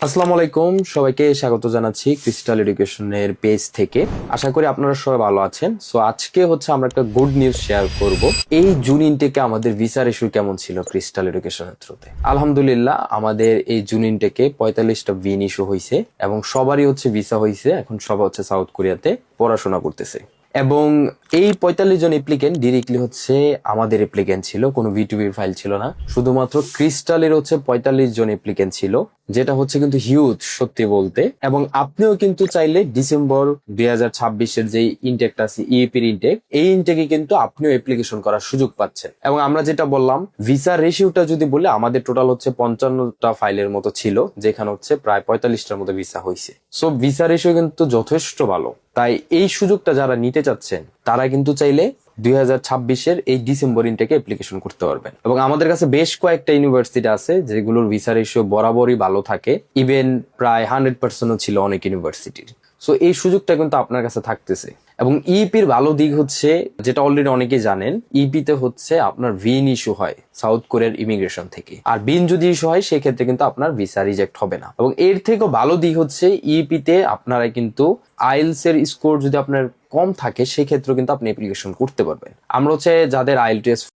আসসালামু আলাইকুম, সবাইকে স্বাগত জানাচ্ছি ক্রিস্টাল এডুকেশনের পেজ থেকে। আশা করি আপনারা সবাই ভালো আছেন। সো আজকে আমরা একটা গুড নিউজ শেয়ার করব। এই জুন ইনটেকে আমাদের ভিসার ইস্যু কেমন ছিল ক্রিস্টাল এডুকেশনের থ্রুতে। আলহামদুলিল্লাহ আমাদের এই জুন ইনটেকে 45টা ভিন ইস্যু হয়েছে এবং সবারই ভিসা হয়েছে। এখন সবাই সাউথ কোরিয়াতে পড়াশোনা করতেছে এবং এই 45 জন অ্যাপ্লিকেন্ট ডিরেক্টলি আমাদের অ্যাপ্লিকেন্ট ছিল, কোনো ভিটুবির ফাইল ছিল না। শুধুমাত্র ক্রিস্টালের 45 জন অ্যাপ্লিকেন্ট ছিল, যেটা কিন্তু হিউজ সত্যি বলতে। এবং আপনিও কিন্তু চাইলে ডিসেম্বর 2026-এর যে ইনটেকটা আছে ইএপির ইনটেক, এই ইনটেকে কিন্তু আপনিও অ্যাপ্লিকেশন করার সুযোগ পাচ্ছেন। এবং আমরা যেটা বললাম ভিসা রেশিওটা যদি বলি, আমাদের টোটাল 55টা ফাইলের মতো ছিল, যেখানে প্রায় 45টার মতো ভিসা হয়েছে। সো ভিসা রেশিও কিন্তু যথেষ্ট ভালো। তাই এই সুযোগটা যারা নিতে চাচ্ছেন তারা কিন্তু চাইলে 2026-এর এই ডিসেম্বর ইনটেকে অ্যাপ্লিকেশন করতে পারবেন। এবং আমাদের কাছে বেশ কয়েকটা ইউনিভার্সিটি আছে যেগুলোর ভিসা রেশিও বরাবরই ভালো থাকে, ইভেন প্রায় 100%ও ছিল অনেক ইউনিভার্সিটির। সো এই সুযোগটা কিন্তু আপনার কাছে থাকতেছে। এবং ইপির ভালো দিক যেটা অলরেডি অনেকেই জানেন, ইপিতে আপনার ভিন ইস্যু হয় সাউথ কোরিয়ার ইমিগ্রেশন থেকে, আর বিন যদি ইস্যু হয় সেক্ষেত্রে কিন্তু আপনার ভিসা রিজেক্ট হবে না। এবং এর থেকেও ভালো দিক ইপিতে আপনারা কিন্তু আইএলটিএস এর স্কোর যদি আপনার কম থাকে সেক্ষেত্রে কিন্তু আপনি অ্যাপ্লিকেশন করতে পারবেন। আমরা যাদের আইএলটিএস